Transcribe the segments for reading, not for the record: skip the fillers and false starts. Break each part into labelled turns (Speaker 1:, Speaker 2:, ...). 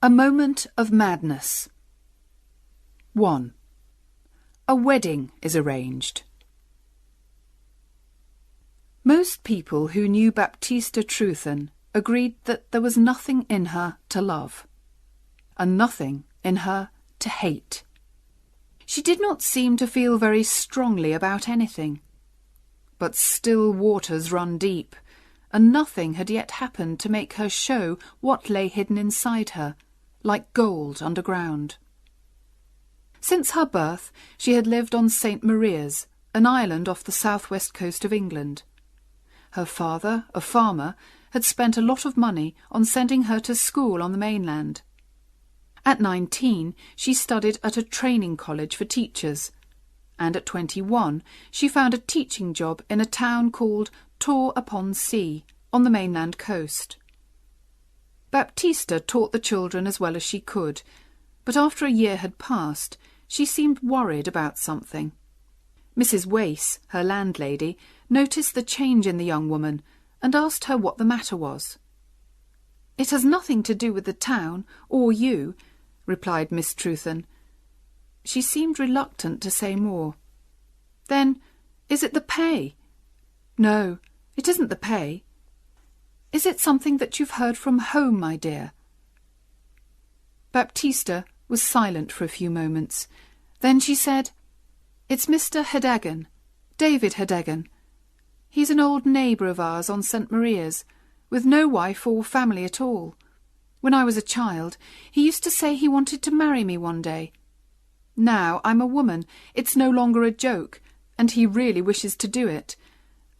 Speaker 1: A moment of madness. 1. A wedding is arranged. Most people who knew Baptista Truthen agreed that there was nothing in her to love, and nothing in her to hate. She did not seem to feel very strongly about anything. But still waters run deep, and nothing had yet happened to make her show what lay hidden inside her, like gold underground. Since her birth, she had lived on St. Maria's, an island off the southwest coast of England. Her father, a farmer, had spent a lot of money on sending her to school on the mainland. At 19, she studied at a training college for teachers, and at 21, she found a teaching job in a town called Tor-upon-Sea, on the mainland coast. Baptista taught the children as well as she could, but after a year had passed, she seemed worried about something. Mrs. Wace, her landlady, noticed the change in the young woman and asked her what the matter was. "It has nothing to do with the town, or you," replied Miss Truthen. She seemed reluctant to say more. "Then, is it the pay?" "No, it isn't the pay." "Is it something that you've heard from home, my dear?" Baptista was silent for a few moments. Then she said, "It's Mr. Hedagan, David Hedagan. He's an old neighbour of ours on St. Maria's, with no wife or family at all. When I was a child, he used to say he wanted to marry me one day. Now I'm a woman, it's no longer a joke, and he really wishes to do it.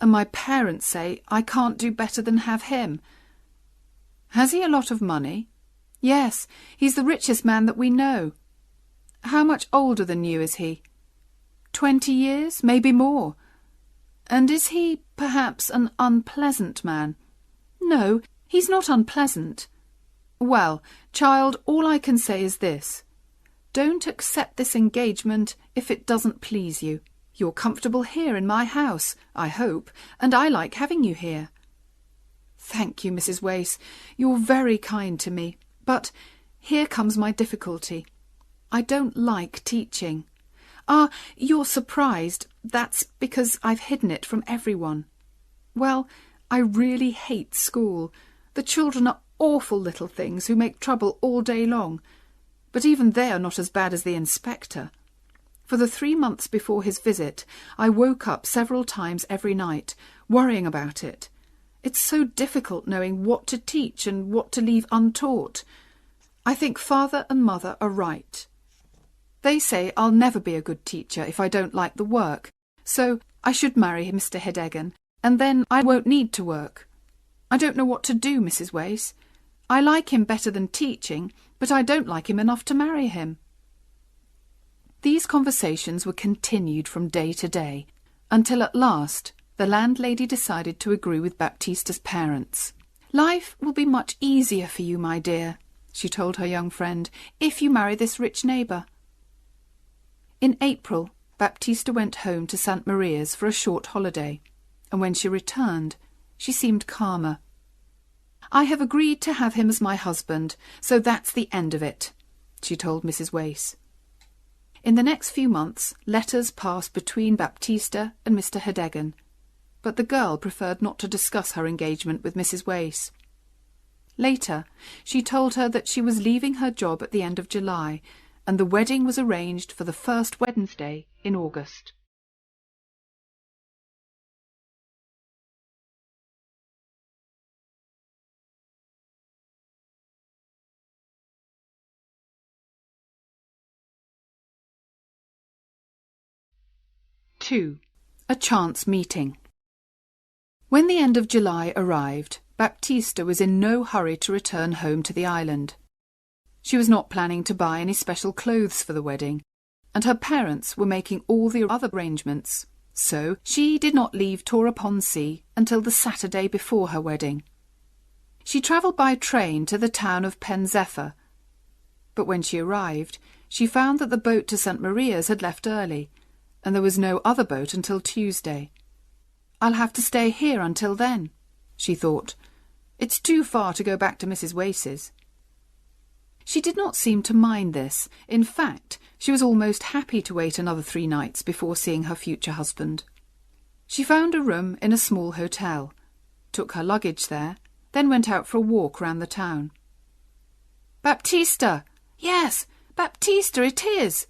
Speaker 1: And my parents say I can't do better than have him." "Has he a lot of money?" "Yes, he's the richest man that we know." "How much older than you is he?" 20 years, maybe more." "And is he, perhaps, an unpleasant man?" "No, he's not unpleasant." "Well, child, all I can say is this. Don't accept this engagement if it doesn't please you. You're comfortable here in my house, I hope, and I like having you here." "Thank you, Mrs. Wace. You're very kind to me. But here comes my difficulty. I don't like teaching." "Ah, you're surprised. That's because I've hidden it from everyone." "Well, I really hate school. The children are awful little things who make trouble all day long. But even they are not as bad as the inspector. For the 3 months before his visit, I woke up several times every night, worrying about it. It's so difficult knowing what to teach and what to leave untaught. I think Father and Mother are right. They say I'll never be a good teacher if I don't like the work, so I should marry Mr. Hedagan, and then I won't need to work. I don't know what to do, Mrs. Wace. I like him better than teaching, but I don't like him enough to marry him." These conversations were continued from day to day, until at last the landlady decided to agree with Baptista's parents. "Life will be much easier for you, my dear," she told her young friend, "if you marry this rich neighbour." In April, Baptista went home to St. Maria's for a short holiday, and when she returned, she seemed calmer. "I have agreed to have him as my husband, so that's the end of it," she told Mrs. Wace. In the next few months, letters passed between Baptista and Mr. Hedagan, but the girl preferred not to discuss her engagement with Mrs. Wace. Later, she told her that she was leaving her job at the end of July, and the wedding was arranged for the first Wednesday in August. (2) A chance meeting. When the end of July arrived, Baptista was in no hurry to return home to the island. She was not planning to buy any special clothes for the wedding, and her parents were making all the other arrangements, so she did not leave Tor-upon-Sea until the Saturday before her wedding. She travelled by train to the town of Pen-zephyr, but when she arrived, she found that the boat to St. Maria's had left early, and there was no other boat until Tuesday. "I'll have to stay here until then," she thought. "It's too far to go back to Mrs. Wace's." She did not seem to mind this. In fact, she was almost happy to wait another 3 nights before seeing her future husband. She found a room in a small hotel, took her luggage there, then went out for a walk round the town. "Baptista! Yes, Baptista, it is!"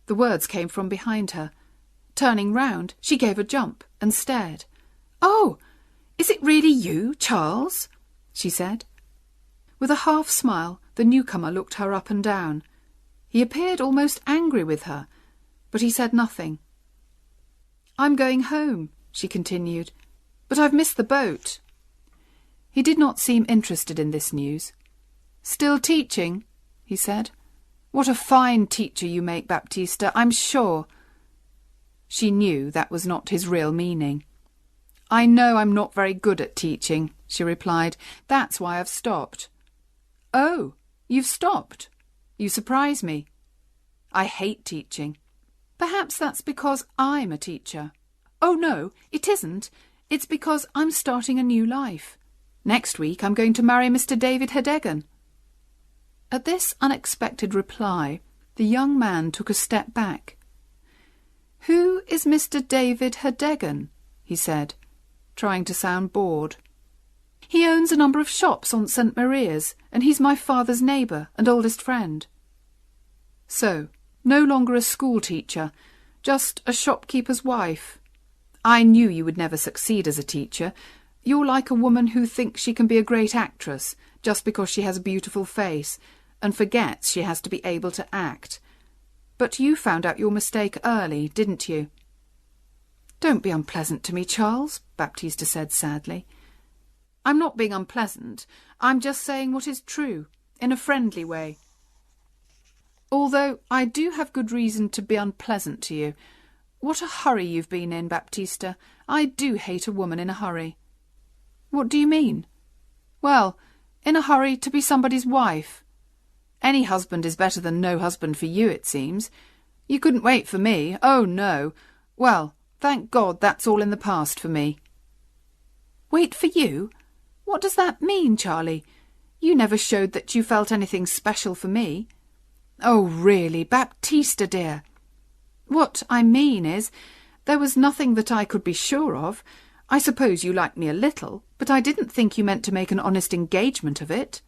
Speaker 1: The words came from behind her. Turning round, she gave a jump and stared. "Oh, is it really you, Charles?" she said. With a half smile, the newcomer looked her up and down. He appeared almost angry with her, but he said nothing. "I'm going home," she continued, "but I've missed the boat." He did not seem interested in this news. "Still teaching?" he said. "What a fine teacher you make, Baptista, I'm sure." She knew that was not his real meaning. "I know I'm not very good at teaching," she replied. "That's why I've stopped." "Oh, you've stopped? You surprise me. I hate teaching." "Perhaps that's because I'm a teacher." "Oh, no, it isn't. It's because I'm starting a new life. Next week I'm going to marry Mr. David Hedegan." At this unexpected reply, the young man took a step back. "Who is Mr. David Hedegan?" he said, trying to sound bored. "He owns a number of shops on St. Maria's, and he's my father's neighbour and oldest friend." "So, no longer a school teacher, just a shopkeeper's wife. I knew you would never succeed as a teacher. You're like a woman who thinks she can be a great actress just because she has a beautiful face, and forgets she has to be able to act. But you found out your mistake early, didn't you?" "Don't be unpleasant to me, Charles," Baptista said sadly. "I'm not being unpleasant. I'm just saying what is true, in a friendly way. Although I do have good reason to be unpleasant to you. What a hurry you've been in, Baptista. I do hate a woman in a hurry." "What do you mean?" "Well, in a hurry to be somebody's wife. Any husband is better than no husband for you, it seems. You couldn't wait for me. Oh, no. Well, thank God that's all in the past for me." "Wait for you? What does that mean, Charlie? You never showed that you felt anything special for me." "Oh, really, Baptista, dear." "What I mean is, there was nothing that I could be sure of. I suppose you liked me a little, but I didn't think you meant to make an honest engagement of it."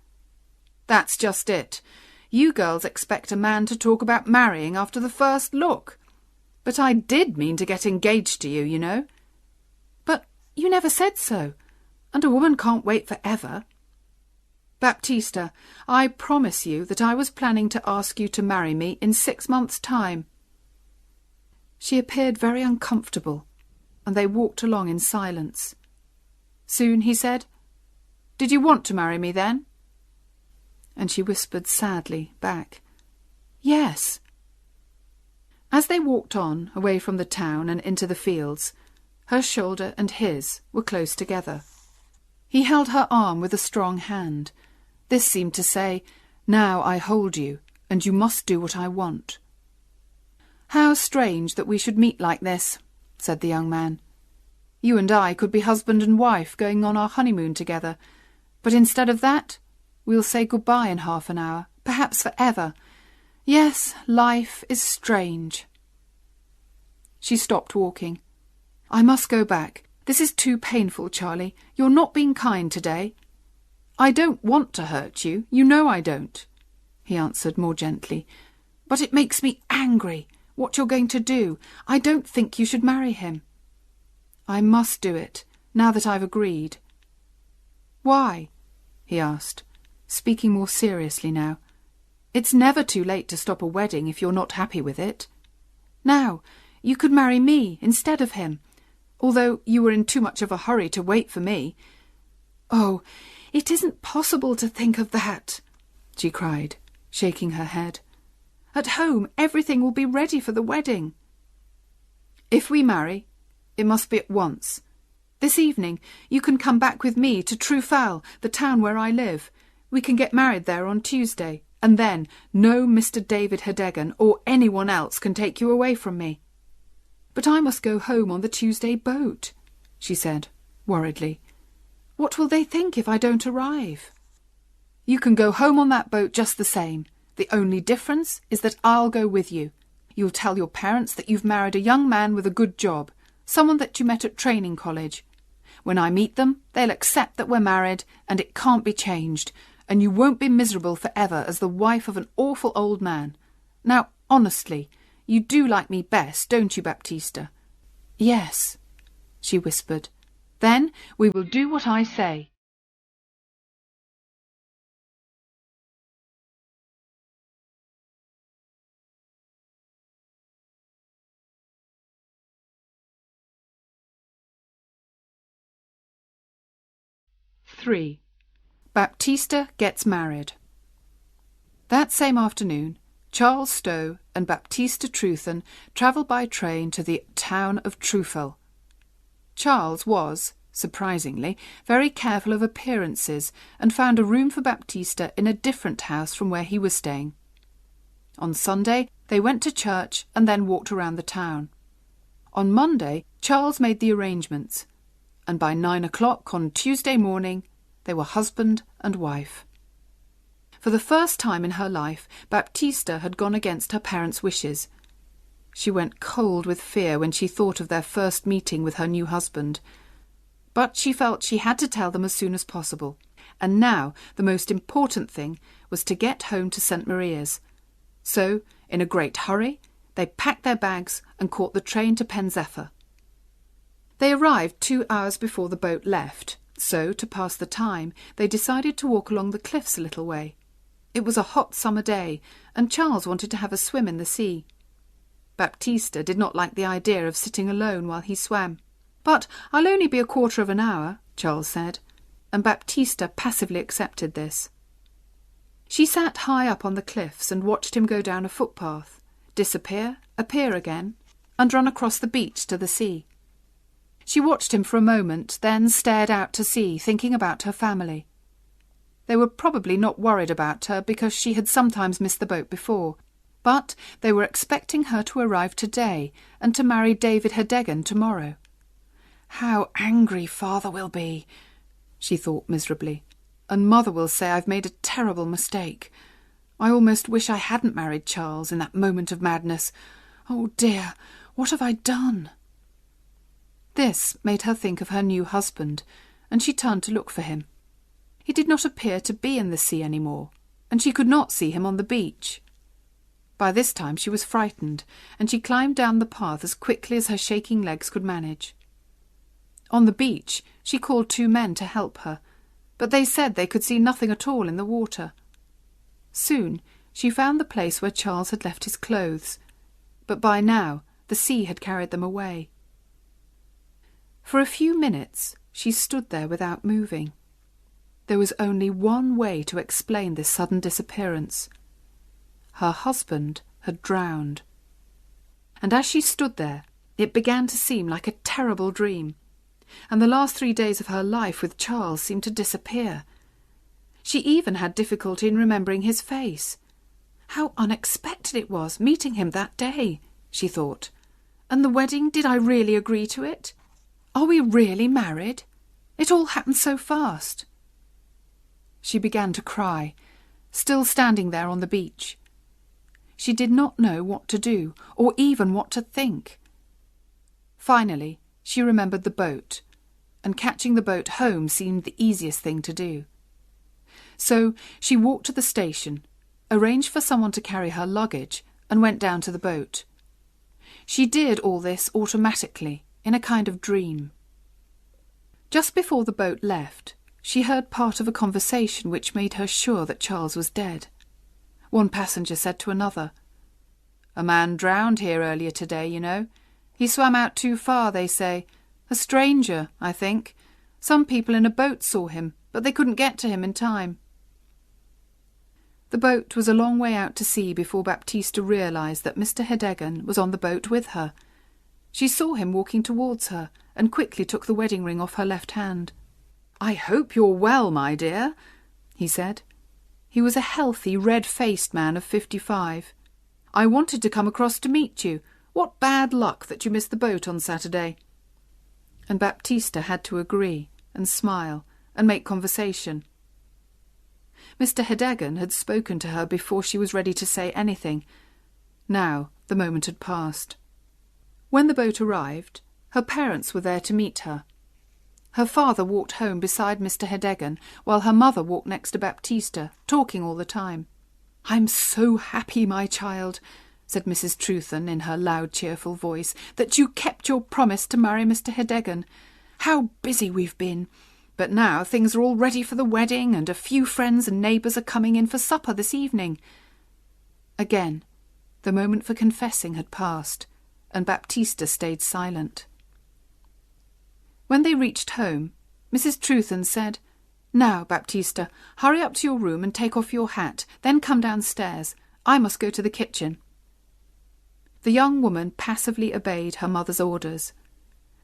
Speaker 1: "That's just it. You girls expect a man to talk about marrying after the first look. But I did mean to get engaged to you, you know." "But you never said so, and a woman can't wait for ever." "Baptista, I promise you that I was planning to ask you to marry me in 6 months' time." She appeared very uncomfortable, and they walked along in silence. Soon he said, "Did you want to marry me then?" And she whispered sadly back, "Yes." As they walked on, away from the town and into the fields, her shoulder and his were close together. He held her arm with a strong hand. This seemed to say, "Now I hold you, and you must do what I want." "How strange that we should meet like this," said the young man. "You and I could be husband and wife going on our honeymoon together, but instead of that, we'll say goodbye in half an hour, perhaps for ever. Yes, life is strange." She stopped walking. "I must go back. This is too painful, Charlie. You're not being kind today." "I don't want to hurt you. You know I don't," he answered more gently. "But it makes me angry, what you're going to do. I don't think you should marry him." "I must do it, now that I've agreed." "Why?" he asked, speaking more seriously now. "It's never too late to stop a wedding if you're not happy with it. Now, you could marry me instead of him, although you were in too much of a hurry to wait for me." "Oh, it isn't possible to think of that," she cried, shaking her head. "At home, everything will be ready for the wedding." "If we marry, it must be at once. This evening, you can come back with me to True Fowl, the town where I live. We can get married there on Tuesday, and then no Mr. David Hedegan or anyone else can take you away from me." "But I must go home on the Tuesday boat," she said, worriedly. "What will they think if I don't arrive?" You can go home on that boat just the same. The only difference is that I'll go with you. You'll tell your parents that you've married a young man with a good job, someone that you met at training college. When I meet them, they'll accept that we're married and it can't be changed, and you won't be miserable forever as the wife of an awful old man. Now, honestly, you do like me best, don't you, Baptista?" "Yes," she whispered. "Then we will do what I say." (3) Baptista gets married. That same afternoon, Charles Stowe and Baptista Trewthen travelled by train to the town of Trufel. Charles was, surprisingly, very careful of appearances and found a room for Baptista in a different house from where he was staying. On Sunday, they went to church and then walked around the town. On Monday, Charles made the arrangements, and by 9 o'clock on Tuesday morning, they were husband and wife. For the first time in her life, Baptista had gone against her parents' wishes. She went cold with fear when she thought of their first meeting with her new husband. But she felt she had to tell them as soon as possible, and now the most important thing was to get home to St. Maria's. So, in a great hurry, they packed their bags and caught the train to Penzeffer. They arrived 2 hours before the boat left, so, to pass the time, they decided to walk along the cliffs a little way. It was a hot summer day, and Charles wanted to have a swim in the sea. Baptista did not like the idea of sitting alone while he swam. "But I'll only be a quarter of an hour," Charles said, and Baptista passively accepted this. She sat high up on the cliffs and watched him go down a footpath, disappear, appear again, and run across the beach to the sea. She watched him for a moment, then stared out to sea, thinking about her family. They were probably not worried about her because she had sometimes missed the boat before, but they were expecting her to arrive today and to marry David Hedegan tomorrow. "How angry Father will be," she thought miserably, "and Mother will say I've made a terrible mistake. I almost wish I hadn't married Charles in that moment of madness. Oh dear, what have I done?" This made her think of her new husband, and she turned to look for him. He did not appear to be in the sea any more, and she could not see him on the beach. By this time she was frightened, and she climbed down the path as quickly as her shaking legs could manage. On the beach she called 2 men to help her, but they said they could see nothing at all in the water. Soon she found the place where Charles had left his clothes, but by now the sea had carried them away. For a few minutes she stood there without moving. There was only one way to explain this sudden disappearance. Her husband had drowned. And as she stood there, it began to seem like a terrible dream, and the last 3 days of her life with Charles seemed to disappear. She even had difficulty in remembering his face. How unexpected it was, meeting him that day, she thought. And the wedding, did I really agree to it? Are we really married? It all happened so fast. She began to cry, still standing there on the beach. She did not know what to do, or even what to think. Finally, she remembered the boat, and catching the boat home seemed the easiest thing to do. So she walked to the station, arranged for someone to carry her luggage, and went down to the boat. She did all this automatically, in a kind of dream. Just before the boat left, she heard part of a conversation which made her sure that Charles was dead. One passenger said to another, "A man drowned here earlier today, you know. He swam out too far, they say. A stranger, I think. Some people in a boat saw him, but they couldn't get to him in time." The boat was a long way out to sea before Baptista realised that Mr. Hedegan was on the boat with her. She saw him walking towards her and quickly took the wedding ring off her left hand. "I hope you're well, my dear," he said. He was a healthy, red-faced man of 55. "I wanted to come across to meet you. What bad luck that you missed the boat on Saturday." And Baptista had to agree and smile and make conversation. Mr. Hedegan had spoken to her before she was ready to say anything. Now the moment had passed. When the boat arrived, her parents were there to meet her. Her father walked home beside Mr. Hedegan, while her mother walked next to Baptista, talking all the time. "I'm so happy, my child," said Mrs. Trewthen in her loud, cheerful voice, "that you kept your promise to marry Mr. Hedegan. How busy we've been! But now things are all ready for the wedding, and a few friends and neighbours are coming in for supper this evening." Again, the moment for confessing had passed, and Baptista stayed silent. When they reached home, Mrs. Trewthen said, "Now, Baptista, hurry up to your room and take off your hat, then come downstairs. I must go to the kitchen." The young woman passively obeyed her mother's orders.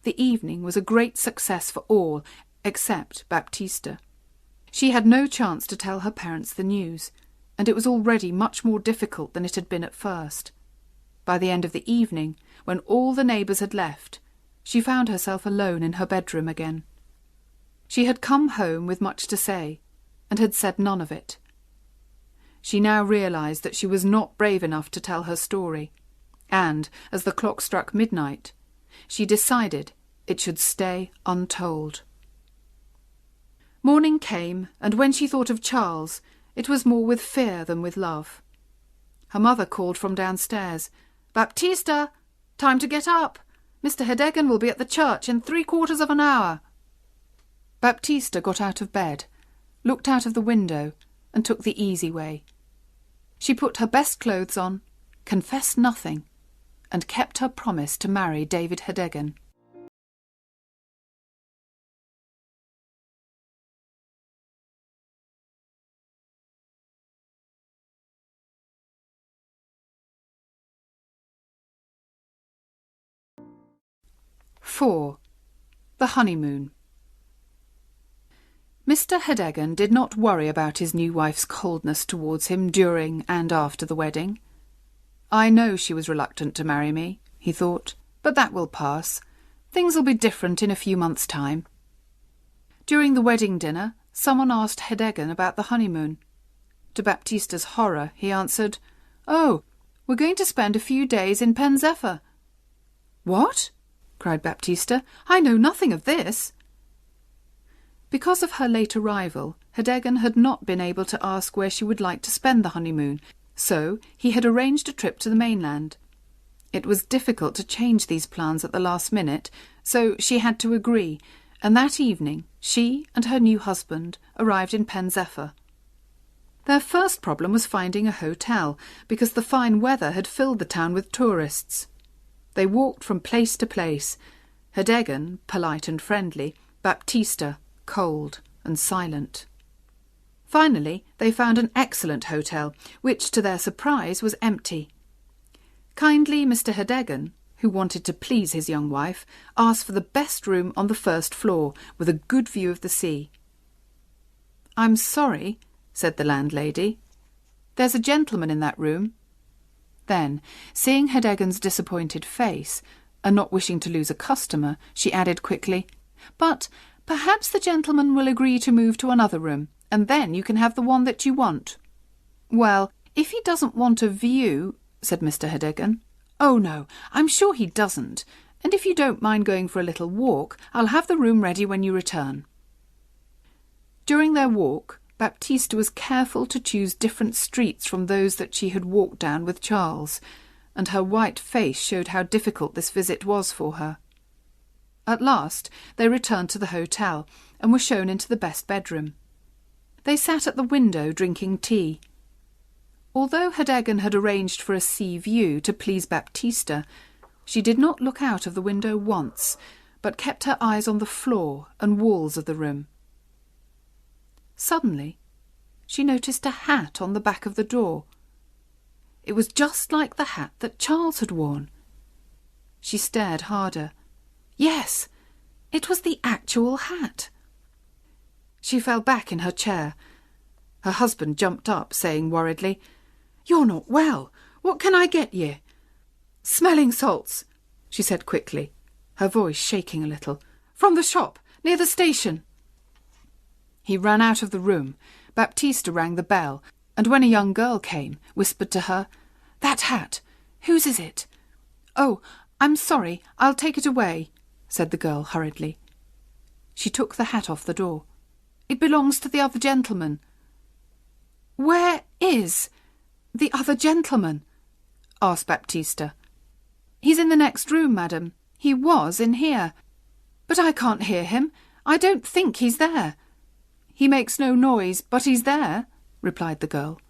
Speaker 1: The evening was a great success for all, except Baptista. She had no chance to tell her parents the news, and it was already much more difficult than it had been at first. By the end of the evening, when all the neighbours had left, she found herself alone in her bedroom again. She had come home with much to say, and had said none of it. She now realised that she was not brave enough to tell her story, and, as the clock struck midnight, she decided it should stay untold. Morning came, and when she thought of Charles, it was more with fear than with love. Her mother called from downstairs, "Baptista, time to get up. Mr. Hedegan will be at the church in 3/4 of an hour." Baptista got out of bed, looked out of the window, and took the easy way. She put her best clothes on, confessed nothing, and kept her promise to marry David Hedegan. "4. The honeymoon. Mr. Hedegan did not worry about his new wife's coldness towards him during and after the wedding. "I know she was reluctant to marry me," he thought, "but that will pass. Things will be different in a few months' time." During the wedding dinner, someone asked Hedegan about the honeymoon. To Baptista's horror, he answered, "Oh, we're going to spend a few days in Pen Zephyr." "What?" cried Baptista. "I know nothing of this." Because of her late arrival, Hedegan had not been able to ask where she would like to spend the honeymoon, so he had arranged a trip to the mainland. It was difficult to change these plans at the last minute, so she had to agree, and that evening she and her new husband arrived in Pen Zephyr. Their first problem was finding a hotel, because the fine weather had filled the town with tourists. They walked from place to place, Hedegan polite and friendly, Baptista cold and silent. Finally, they found an excellent hotel, which, to their surprise, was empty. Kindly Mr. Hedegan, who wanted to please his young wife, asked for the best room on the first floor, with a good view of the sea. "I'm sorry," said the landlady. "There's a gentleman in that room." Then, seeing Hedegan's disappointed face, and not wishing to lose a customer, she added quickly, "But perhaps the gentleman will agree to move to another room, and then you can have the one that you want." "Well, if he doesn't want a view," said Mr. Hedegan. "Oh, no, I'm sure he doesn't, and if you don't mind going for a little walk, I'll have the room ready when you return." During their walk, Baptista was careful to choose different streets from those that she had walked down with Charles, and her white face showed how difficult this visit was for her. At last they returned to the hotel, and were shown into the best bedroom. They sat at the window drinking tea. Although Hedegan had arranged for a sea view to please Baptista, she did not look out of the window once, but kept her eyes on the floor and walls of the room. Suddenly, she noticed a hat on the back of the door. It was just like the hat that Charles had worn. She stared harder. Yes, it was the actual hat. She fell back in her chair. Her husband jumped up, saying worriedly, "You're not well. What can I get ye?" "Smelling salts," she said quickly, her voice shaking a little. "From the shop, near the station." He ran out of the room, Baptista rang the bell, and when a young girl came, whispered to her, "That hat! Whose is it?" "Oh, I'm sorry, I'll take it away," said the girl hurriedly. She took the hat off the door. "It belongs to the other gentleman." "Where is the other gentleman?" asked Baptista. "He's in the next room, madam. He was in here. But I can't hear him. I don't think he's there." "He makes no noise, but he's there," replied the girl.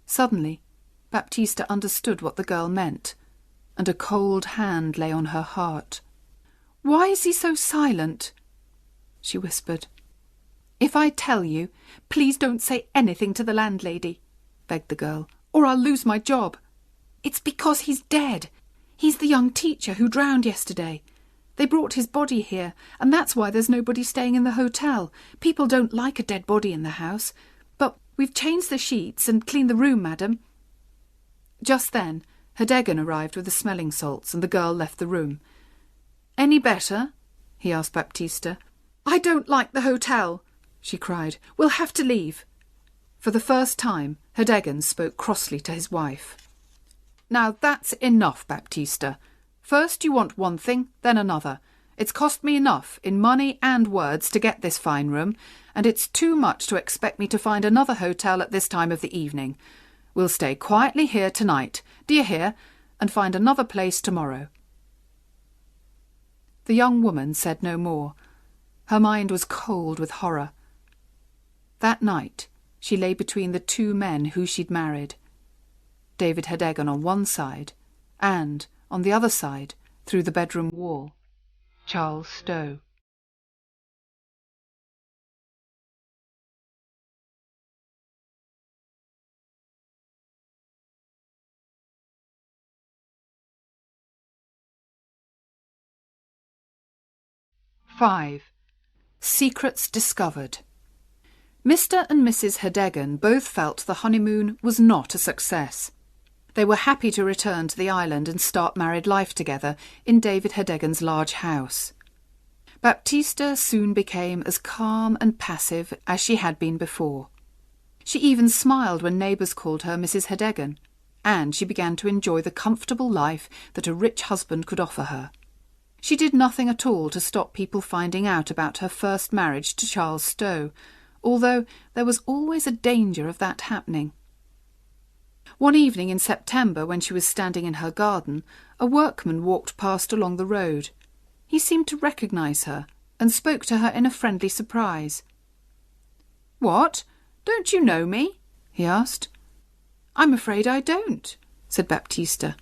Speaker 1: Suddenly, Baptista understood what the girl meant, and a cold hand lay on her heart. "Why is he so silent?" she whispered. "If I tell you, please don't say anything to the landlady," begged the girl, "or I'll lose my job. It's because he's dead. He's the young teacher who drowned yesterday. They brought his body here, and that's why there's nobody staying in the hotel. People don't like a dead body in the house. But we've changed the sheets and cleaned the room, madam." Just then, Hedegan arrived with the smelling salts, and the girl left the room. "Any better?" he asked Baptista. "I don't like the hotel," she cried. "We'll have to leave." For the first time, Hedegan spoke crossly to his wife. "Now that's enough, Baptista. First you want one thing, then another. It's cost me enough in money and words to get this fine room, and it's too much to expect me to find another hotel at this time of the evening. We'll stay quietly here tonight, do you hear, and find another place tomorrow." The young woman said no more. Her mind was cold with horror. That night she lay between the two men who she'd married. David Hedegan on one side, and, on the other side, through the bedroom wall, Charles Stow. "5. Secrets discovered. Mr. and Mrs. Hedegan both felt the honeymoon was not a success. They were happy to return to the island and start married life together in David Hedegan's large house. Baptista soon became as calm and passive as she had been before. She even smiled when neighbours called her Mrs. Hedegan, and she began to enjoy the comfortable life that a rich husband could offer her. She did nothing at all to stop people finding out about her first marriage to Charles Stow, although there was always a danger of that happening. One evening in September, when she was standing in her garden, a workman walked past along the road. He seemed to recognise her, and spoke to her in a friendly surprise. "What? Don't you know me?" he asked. "I'm afraid I don't," said Baptista.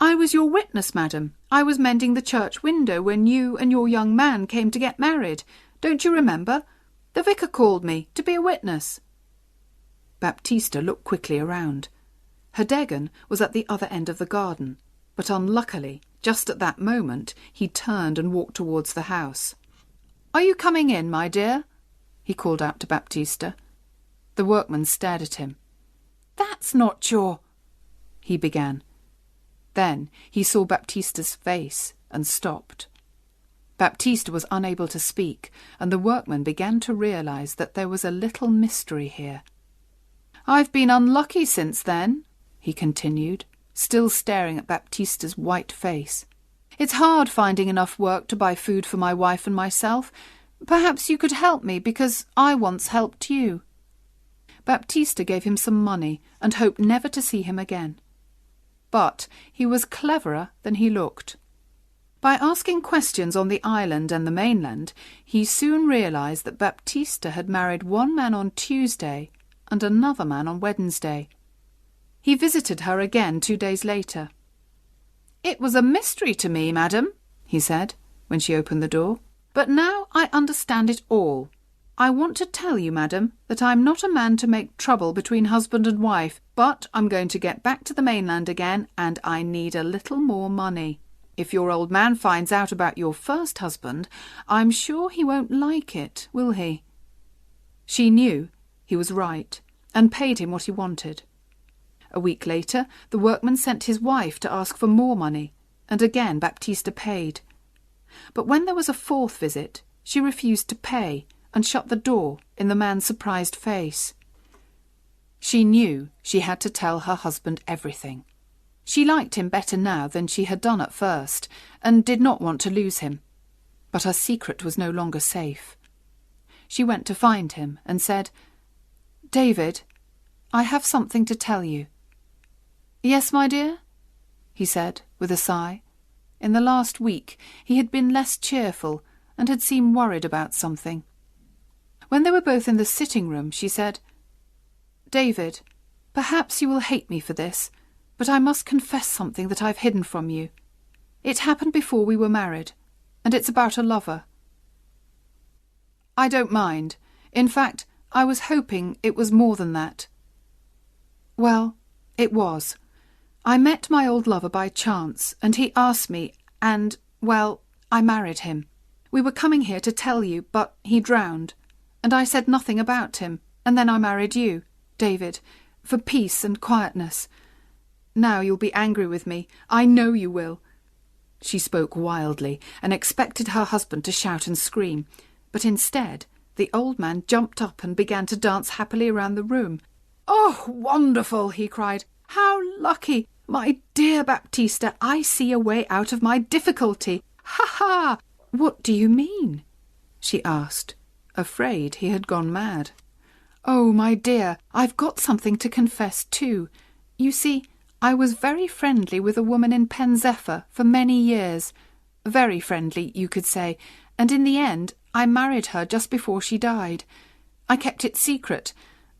Speaker 1: "I was your witness, madam. I was mending the church window when you and your young man came to get married. Don't you remember? The vicar called me to be a witness." Baptista looked quickly around. Hedegan was at the other end of the garden, but unluckily, just at that moment, he turned and walked towards the house. "Are you coming in, my dear?" he called out to Baptista. The workman stared at him. "That's not your—" he began. Then he saw Baptista's face and stopped. Baptista was unable to speak, and the workman began to realise that there was a little mystery here. "I've been unlucky since then," he continued, still staring at Baptista's white face. "It's hard finding enough work to buy food for my wife and myself. Perhaps you could help me, because I once helped you." Baptista gave him some money and hoped never to see him again. But he was cleverer than he looked. By asking questions on the island and the mainland, he soon realised that Baptista had married one man on Tuesday and another man on Wednesday. He visited her again 2 days later. "It was a mystery to me, madam," he said, when she opened the door, "but now I understand it all. I want to tell you, madam, that I'm not a man to make trouble between husband and wife, but I'm going to get back to the mainland again, and I need a little more money. If your old man finds out about your first husband, I'm sure he won't like it, will he?" She knew he was right, and paid him what he wanted. A week later, the workman sent his wife to ask for more money, and again Baptista paid. But when there was a fourth visit, she refused to pay and shut the door in the man's surprised face. She knew she had to tell her husband everything. She liked him better now than she had done at first, and did not want to lose him. But her secret was no longer safe. She went to find him and said, "David, I have something to tell you." "Yes, my dear?" he said with a sigh. In the last week he had been less cheerful and had seemed worried about something. When they were both in the sitting-room, she said, "David, perhaps you will hate me for this, but I must confess something that I've hidden from you. It happened before we were married, and it's about a lover." "I don't mind. In fact, I was hoping it was more than that." "Well, it was. I met my old lover by chance, and he asked me, and, well, I married him. We were coming here to tell you, but he drowned, and I said nothing about him, and then I married you, David, for peace and quietness. Now you'll be angry with me. I know you will." She spoke wildly and expected her husband to shout and scream, but instead the old man jumped up and began to dance happily around the room. "Oh, wonderful!" he cried. "How lucky! My dear Baptista, I see a way out of my difficulty. Ha ha!" "What do you mean?" she asked, afraid he had gone mad. "Oh, my dear, I've got something to confess too. You see, I was very friendly with a woman in Pen Zephyr for many years. Very friendly, you could say, and in the end I married her just before she died. I kept it secret,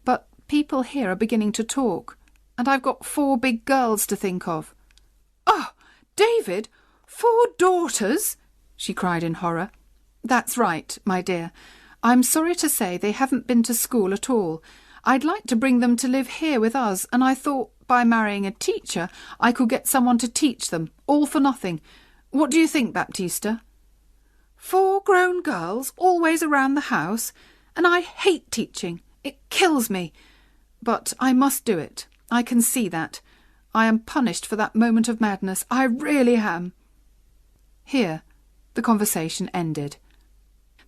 Speaker 1: but people here are beginning to talk, and I've got 4 big girls to think of." "Oh, David, 4 daughters?" she cried in horror. "That's right, my dear. I'm sorry to say they haven't been to school at all. I'd like to bring them to live here with us, and I thought by marrying a teacher I could get someone to teach them, all for nothing. What do you think, Baptista?" 4 grown girls always around the house, and I hate teaching. It kills me. But I must do it. I can see that. I am punished for that moment of madness. I really am." Here the conversation ended.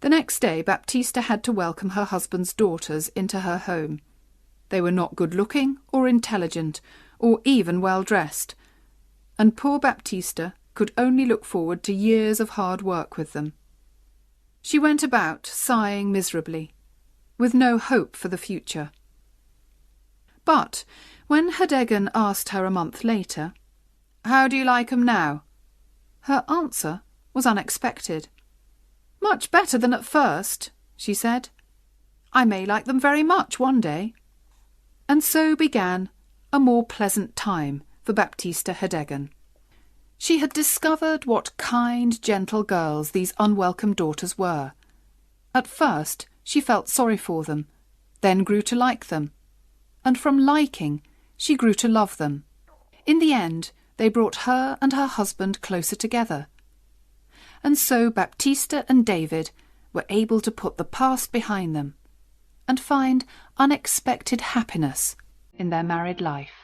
Speaker 1: The next day Baptista had to welcome her husband's daughters into her home. They were not good-looking or intelligent or even well-dressed, and poor Baptista could only look forward to years of hard work with them. She went about sighing miserably, with no hope for the future. But when Hedeggen asked her a month later, "How do you like 'em now?" her answer was unexpected. "Much better than at first," she said. "I may like them very much one day." And so began a more pleasant time for Baptista Hedeggen. She had discovered what kind, gentle girls these unwelcome daughters were. At first she felt sorry for them, then grew to like them, and from liking she grew to love them. In the end they brought her and her husband closer together. And so Baptista and David were able to put the past behind them and find unexpected happiness in their married life.